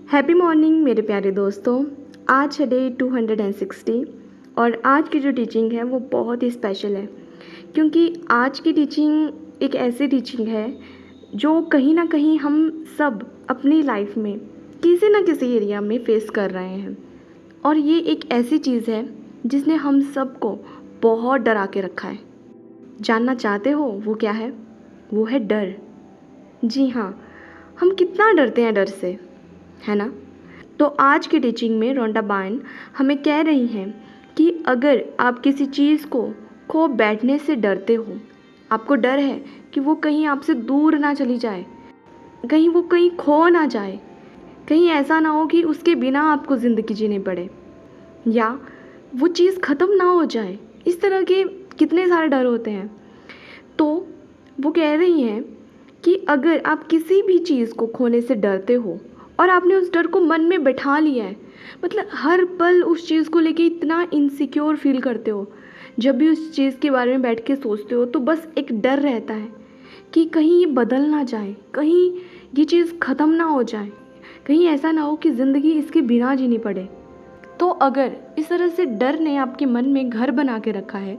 Happy morning मेरे प्यारे दोस्तों। आज है डे 260 और आज की जो टीचिंग है वो बहुत ही स्पेशल है, क्योंकि आज की टीचिंग एक ऐसी टीचिंग है जो कहीं ना कहीं हम सब अपनी लाइफ में किसी ना किसी एरिया में फेस कर रहे हैं। और ये एक ऐसी चीज़ है जिसने हम सबको बहुत डरा के रखा है। जानना चाहते हो वो क्या है? वो है डर। जी हाँ, हम कितना डरते हैं डर से, है ना? तो आज की टीचिंग में रोंडा बाइन हमें कह रही हैं कि अगर आप किसी चीज़ को खो बैठने से डरते हो, आपको डर है कि वो कहीं आपसे दूर ना चली जाए, कहीं वो कहीं खो ना जाए, कहीं ऐसा ना हो कि उसके बिना आपको ज़िंदगी जीनी पड़े, या वो चीज़ ख़त्म ना हो जाए। इस तरह के कितने सारे डर होते हैं। तो वो कह रही हैं कि अगर आप किसी भी चीज़ को खोने से डरते हो और आपने उस डर को मन में बैठा लिया है, मतलब हर पल उस चीज़ को लेके इतना इनसिक्योर फील करते हो, जब भी उस चीज़ के बारे में बैठ के सोचते हो तो बस एक डर रहता है कि कहीं ये बदल ना जाए, कहीं ये चीज़ ख़त्म ना हो जाए, कहीं ऐसा ना हो कि ज़िंदगी इसके बिना जीनी पड़े। तो अगर इस तरह से डर ने आपके मन में घर बना के रखा है,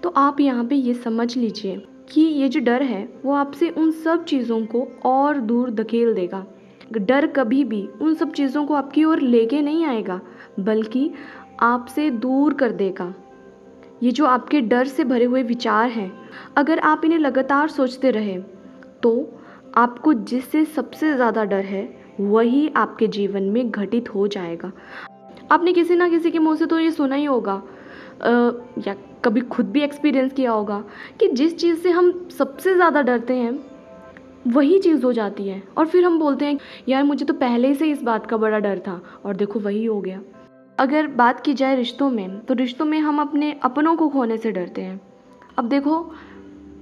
तो आप यहाँ पे ये समझ लीजिए कि ये जो डर है वो आपसे उन सब चीज़ों को और दूर धकेल देगा। डर कभी भी उन सब चीज़ों को आपकी ओर लेके नहीं आएगा, बल्कि आपसे दूर कर देगा। ये जो आपके डर से भरे हुए विचार हैं, अगर आप इन्हें लगातार सोचते रहे तो आपको जिससे सबसे ज़्यादा डर है वही आपके जीवन में घटित हो जाएगा। आपने किसी ना किसी के मुंह से तो ये सुना ही होगा, या कभी खुद भी एक्सपीरियंस किया होगा कि जिस चीज़ से हम सबसे ज़्यादा डरते हैं वही चीज़ हो जाती है, और फिर हम बोलते हैं यार मुझे तो पहले से इस बात का बड़ा डर था और देखो वही हो गया। अगर बात की जाए रिश्तों में, तो रिश्तों में हम अपने अपनों को खोने से डरते हैं। अब देखो,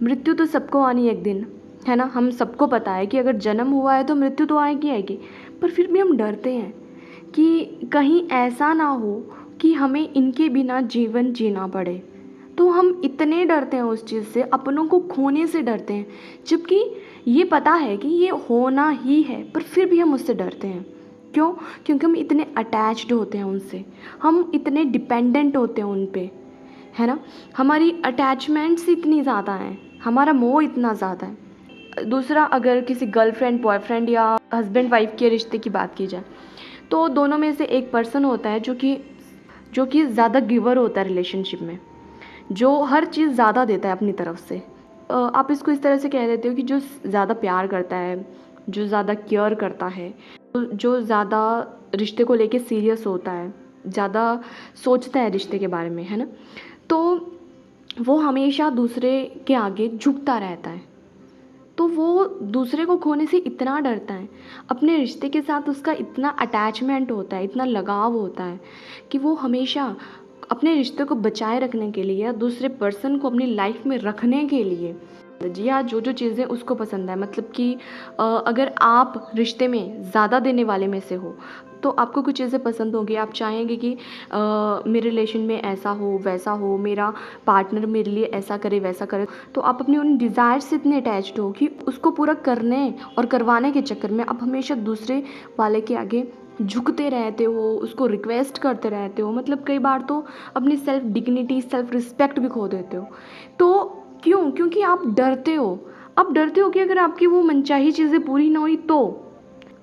मृत्यु तो सबको आनी है एक दिन, है ना? हम सबको पता है कि अगर जन्म हुआ है तो मृत्यु तो आएगी आएगी, पर फिर भी हम डरते हैं कि कहीं ऐसा ना हो कि हमें इनके बिना जीवन जीना पड़े। तो हम इतने डरते हैं उस चीज़ से, अपनों को खोने से डरते हैं, जबकि ये पता है कि ये होना ही है, पर फिर भी हम उससे डरते हैं। क्यों? क्योंकि हम इतने अटैच्ड होते हैं उनसे, हम इतने डिपेंडेंट होते हैं उन पे, है ना? हमारी अटैचमेंट्स इतनी ज़्यादा हैं, हमारा मोह इतना ज़्यादा है। दूसरा, अगर किसी गर्लफ्रेंड बॉयफ्रेंड या हस्बैंड वाइफ के रिश्ते की बात की जाए, तो दोनों में से एक पर्सन होता है जो कि ज़्यादा गिवर होता है रिलेशनशिप में, जो हर चीज़ ज़्यादा देता है अपनी तरफ से। आप इसको इस तरह से कह देते हो कि जो ज़्यादा प्यार करता है, जो ज़्यादा केयर करता है, जो ज़्यादा रिश्ते को लेके सीरियस होता है, ज़्यादा सोचता है रिश्ते के बारे में, है ना? तो वो हमेशा दूसरे के आगे झुकता रहता है। तो वो दूसरे को खोने से इतना डरता है, अपने रिश्ते के साथ उसका इतना अटैचमेंट होता है, इतना लगाव होता है कि वो हमेशा अपने रिश्ते को बचाए रखने के लिए या दूसरे पर्सन को अपनी लाइफ में रखने के लिए जी हाँ, जो जो चीज़ें उसको पसंद है, मतलब कि अगर आप रिश्ते में ज़्यादा देने वाले में से हो तो आपको कुछ चीज़ें पसंद होगी, आप चाहेंगे कि मेरे रिलेशन में ऐसा हो वैसा हो, मेरा पार्टनर मेरे लिए ऐसा करे वैसा करे। तो आप अपनी उन डिज़ायर से इतने अटैच्ड हो कि उसको पूरा करने और करवाने के चक्कर में आप हमेशा दूसरे वाले के आगे झुकते रहते हो, उसको रिक्वेस्ट करते रहते हो, मतलब कई बार तो अपनी सेल्फ डिग्निटी, सेल्फ रिस्पेक्ट भी खो देते हो। तो क्यों? क्योंकि आप डरते हो। आप डरते हो कि अगर आपकी वो मनचाही चीज़ें पूरी ना हुई तो,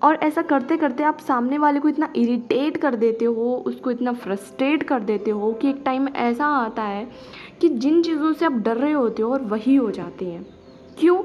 और ऐसा करते करते आप सामने वाले को इतना इरिटेट कर देते हो, उसको इतना फ्रस्ट्रेट कर देते हो कि एक टाइम ऐसा आता है कि जिन चीज़ों से आप डर रहे होते हो और वही हो जाती हैं। क्यों?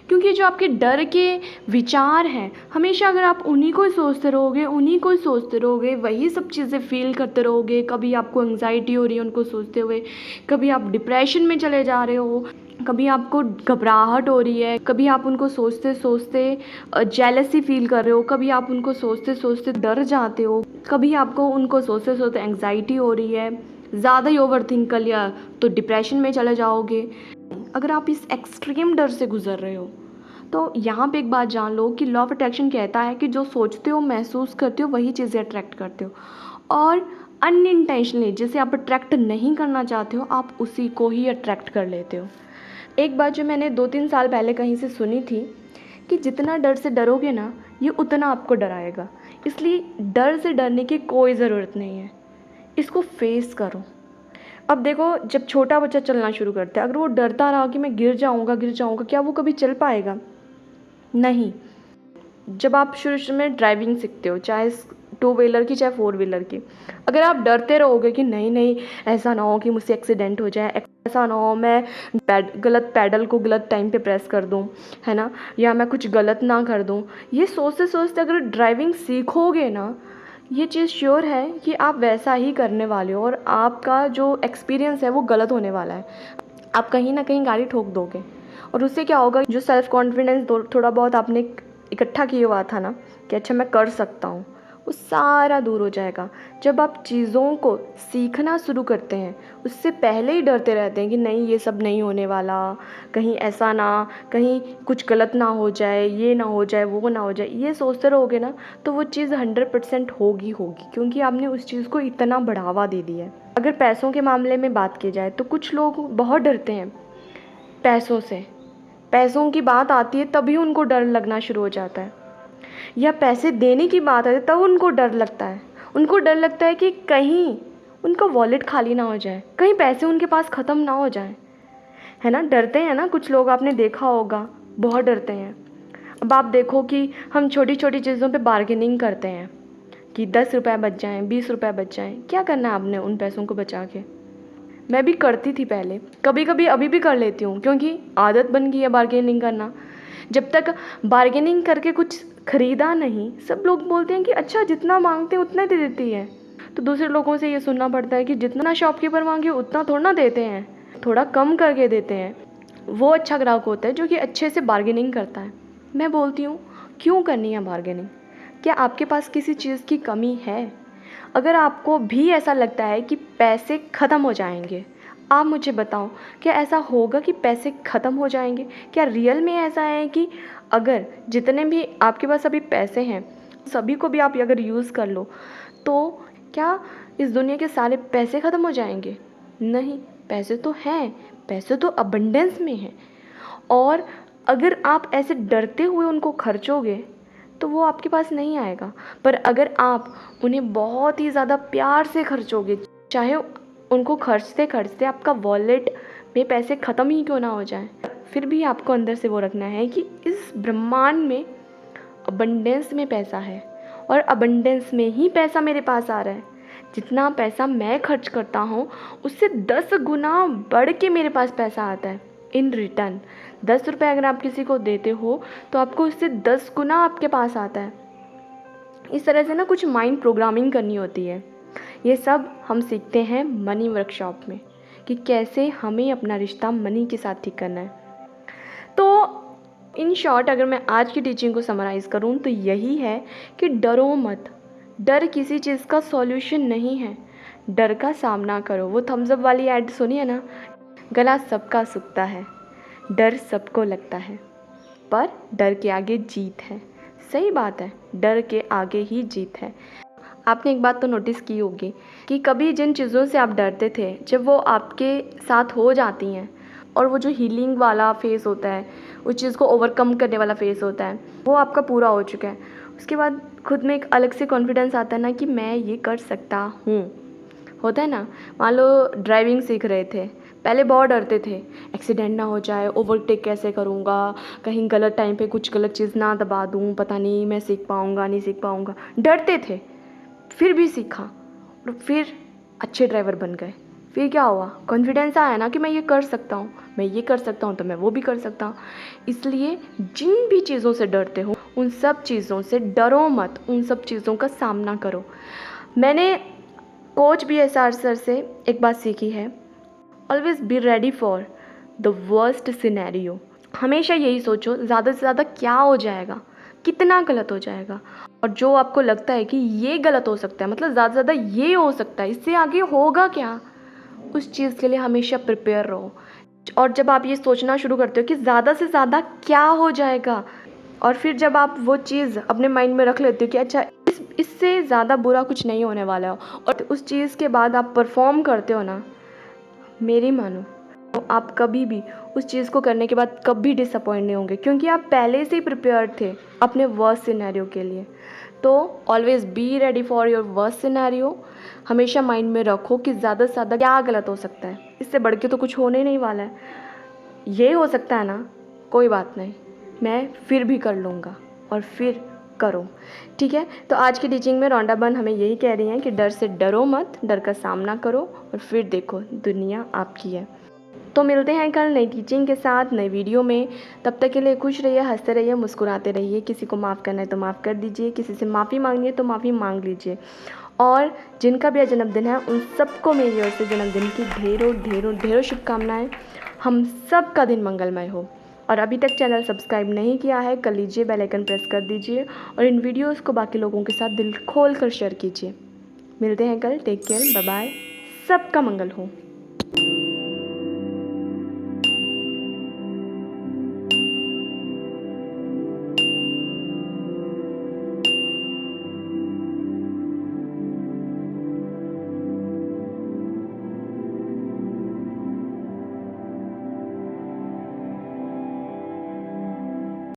क्योंकि जो आपके डर के विचार हैं, हमेशा अगर आप उन्हीं को ही सोचते रहोगे, उन्हीं को ही सोचते रहोगे, वही सब चीज़ें फ़ील करते रहोगे, कभी आपको एंग्जाइटी हो रही है उनको सोचते हुए, कभी आप डिप्रेशन में चले जा रहे हो, कभी आपको घबराहट हो रही है, कभी आप उनको सोचते सोचते जेलसी फील कर रहे हो, कभी आप उनको सोचते सोचते डर जाते हो, कभी आपको उनको सोचते सोचते एंग्जाइटी हो रही है, ज़्यादा ही ओवरथिंक कर लिया तो डिप्रेशन में चले जाओगे। अगर आप इस एक्सट्रीम डर से गुजर रहे हो तो यहाँ पे एक बात जान लो कि लॉ ऑफ अट्रैक्शन कहता है कि जो सोचते हो, महसूस करते हो, वही चीज़ें अट्रैक्ट करते हो, और अनइंटेंशनली जिसे आप अट्रैक्ट नहीं करना चाहते हो आप उसी को ही अट्रैक्ट कर लेते हो। एक बात जो मैंने 2-3 साल पहले कहीं से सुनी थी कि जितना डर से डरोगे ना, ये उतना आपको डराएगा। इसलिए डर से डरने की कोई ज़रूरत नहीं है, इसको फेस करो। अब देखो, जब छोटा बच्चा चलना शुरू करता है, अगर वो डरता रहा कि मैं गिर जाऊँगा, क्या वो कभी चल पाएगा? नहीं। जब आप शुरू में ड्राइविंग सीखते हो, चाहे टू व्हीलर की चाहे फोर व्हीलर की, अगर आप डरते रहोगे कि नहीं नहीं ऐसा ना हो कि मुझसे एक्सीडेंट हो जाए, ऐसा ना हो मैं गलत पैडल को गलत टाइम पे प्रेस कर दूं, है ना, या मैं कुछ गलत ना कर दूं, ये सोचते सोचते अगर ड्राइविंग सीखोगे ना, ये चीज़ श्योर है कि आप वैसा ही करने वाले हो और आपका जो एक्सपीरियंस है वो गलत होने वाला है। आप कहीं ना कहीं गाड़ी ठोक दोगे और उससे क्या होगा, जो सेल्फ कॉन्फिडेंस थोड़ा बहुत आपने इकट्ठा किया हुआ था ना कि अच्छा मैं कर सकता हूँ, वो सारा दूर हो जाएगा। जब आप चीज़ों को सीखना शुरू करते हैं, उससे पहले ही डरते रहते हैं कि नहीं ये सब नहीं होने वाला, कहीं ऐसा ना, कहीं कुछ गलत ना हो जाए, ये ना हो जाए, वो ना हो जाए, ये सोचते रहोगे ना, तो वो चीज़ 100% होगी, क्योंकि आपने उस चीज़ को इतना बढ़ावा दे दिया है। अगर पैसों के मामले में बात की जाए तो कुछ लोग बहुत डरते हैं पैसों से। पैसों की बात आती है तभी उनको डर लगना शुरू हो जाता है, या पैसे देने की बात आती है तब उनको डर लगता है। उनको डर लगता है कि कहीं उनका वॉलेट खाली ना हो जाए, कहीं पैसे उनके पास ख़त्म ना हो जाए, है ना। डरते हैं ना कुछ लोग, आपने देखा होगा, बहुत डरते हैं। अब आप देखो कि हम छोटी छोटी चीज़ों पे बार्गेनिंग करते हैं कि 10 रुपये बच जाएँ, 20 रुपये बच जाएँ, क्या करना है आपने उन पैसों को बचा के? मैं भी करती थी पहले, कभी कभी अभी भी कर लेती हूँ, क्योंकि आदत बन गई है बार्गेनिंग करना। जब तक बार्गेनिंग करके कुछ खरीदा नहीं, सब लोग बोलते हैं कि अच्छा जितना मांगते हैं उतना दे देती है, तो दूसरे लोगों से ये सुनना पड़ता है कि जितना शॉपकीपर मांगे उतना थोड़ा ना देते हैं, थोड़ा कम करके देते हैं। वो अच्छा ग्राहक होता है जो कि अच्छे से बार्गेनिंग करता है। मैं बोलती हूँ, क्यों करनी है बार्गेनिंग? क्या आपके पास किसी चीज़ की कमी है? अगर आपको भी ऐसा लगता है कि पैसे ख़त्म हो जाएंगे, आप मुझे बताओ, क्या ऐसा होगा कि पैसे ख़त्म हो जाएंगे? क्या रियल में ऐसा है कि अगर जितने भी आपके पास अभी पैसे हैं, सभी को भी आप अगर यूज़ कर लो, तो क्या इस दुनिया के सारे पैसे ख़त्म हो जाएंगे? नहीं, पैसे तो हैं, पैसे तो अबंडेंस में हैं। और अगर आप ऐसे डरते हुए उनको खर्चोगे तो वो आपके पास नहीं आएगा। पर अगर आप उन्हें बहुत ही ज़्यादा प्यार से खर्चोगे, चाहे उनको खर्चते खर्चते आपका वॉलेट में पैसे ख़त्म ही क्यों ना हो जाए, फिर भी आपको अंदर से वो रखना है कि इस ब्रह्मांड में अबंडेंस में पैसा है और अबंडेंस में ही पैसा मेरे पास आ रहा है। जितना पैसा मैं खर्च करता हूँ उससे 10 गुना बढ़ के मेरे पास पैसा आता है इन रिटर्न। 10 रुपये अगर आप किसी को देते हो तो आपको उससे 10 गुना आपके पास आता है। इस तरह से ना कुछ माइंड प्रोग्रामिंग करनी होती है। ये सब हम सीखते हैं मनी वर्कशॉप में कि कैसे हमें अपना रिश्ता मनी के साथ ठीक करना है। तो इन शॉर्ट अगर मैं आज की टीचिंग को समराइज़ करूँ तो यही है कि डरो मत। डर किसी चीज़ का सॉल्यूशन नहीं है, डर का सामना करो। वो थम्स अप वाली ऐड सुनिए ना, गला सबका सूखता है, डर सबको लगता है, पर डर के आगे जीत है। सही बात है, डर के आगे ही जीत है। आपने एक बात तो नोटिस की होगी कि कभी जिन चीज़ों से आप डरते थे, जब वो आपके साथ हो जाती हैं और वो जो हीलिंग वाला फेज़ होता है, उस चीज़ को ओवरकम करने वाला फेज़ होता है, वो आपका पूरा हो चुका है, उसके बाद खुद में एक अलग से कॉन्फिडेंस आता है ना कि मैं ये कर सकता हूँ। होता है ना, मान लो ड्राइविंग सीख रहे थे, पहले बहुत डरते थे एक्सीडेंट ना हो जाए, ओवरटेक कैसे करूँगा, कहीं गलत टाइम पे कुछ गलत चीज़ ना दबा दूँ, पता नहीं मैं सीख पाऊँगा नहीं सीख पाऊँगा, डरते थे। फिर भी सीखा और फिर अच्छे ड्राइवर बन गए। फिर क्या हुआ, कॉन्फिडेंस आया ना कि मैं ये कर सकता हूँ, मैं ये कर सकता हूँ तो मैं वो भी कर सकता हूँ। इसलिए जिन भी चीज़ों से डरते हो उन सब चीज़ों से डरो मत, उन सब चीज़ों का सामना करो। मैंने कोच BSR सर से एक बात सीखी है, always be ready for the worst scenario. हमेशा यही सोचो ज़्यादा से ज़्यादा क्या हो जाएगा, कितना गलत हो जाएगा, और जो आपको लगता है कि ये गलत हो सकता है, मतलब ज़्यादा से ज़्यादा ये हो सकता है, इससे आगे होगा क्या, उस चीज़ के लिए हमेशा प्रिपेयर रहो। और जब आप ये सोचना शुरू करते हो कि ज़्यादा से ज़्यादा क्या हो जाएगा, और फिर जब आप वो चीज़ अपने माइंड में रख लेते हो कि अच्छा इससे ज़्यादा बुरा कुछ नहीं होने वाला हो, और उस चीज़ के बाद आप परफॉर्म करते हो ना, मेरी मानो तो आप कभी भी उस चीज़ को करने के बाद कभी डिसअपॉइंट नहीं होंगे, क्योंकि आप पहले से ही प्रिपेयर थे अपने वर्स्ट सिनेरियो के लिए। तो always be ready for your worst scenario. हमेशा माइंड में रखो कि ज़्यादा से ज़्यादा क्या गलत हो सकता है, इससे बढ़ के तो कुछ होने ही नहीं वाला है। ये हो सकता है ना, कोई बात नहीं, मैं फिर भी कर लूँगा, और फिर करो। ठीक है, तो आज की टीचिंग में रॉन्डा बर्न हमें यही कह रही हैं कि डर से डरो मत, डर का सामना करो और फिर देखो दुनिया आपकी है। तो मिलते हैं कल नई टीचिंग के साथ, नई वीडियो में। तब तक के लिए खुश रहिए, हंसते रहिए, मुस्कुराते रहिए। किसी को माफ़ करना है तो माफ़ कर दीजिए, किसी से माफ़ी मांगनी है तो माफ़ी मांग लीजिए। और जिनका भी आज जन्मदिन है उन सबको मेरी ओर से जन्मदिन की ढेरों ढेरों ढेरों शुभकामनाएं। हम सब का दिन मंगलमय हो। और अभी तक चैनल सब्सक्राइब नहीं किया है, कर लीजिए, बेल आइकन प्रेस कर दीजिए और इन वीडियोस को बाकी लोगों के साथ दिल खोल कर शेयर कीजिए। मिलते हैं कल, टेक केयर, बाय बाय, सबका मंगल हो।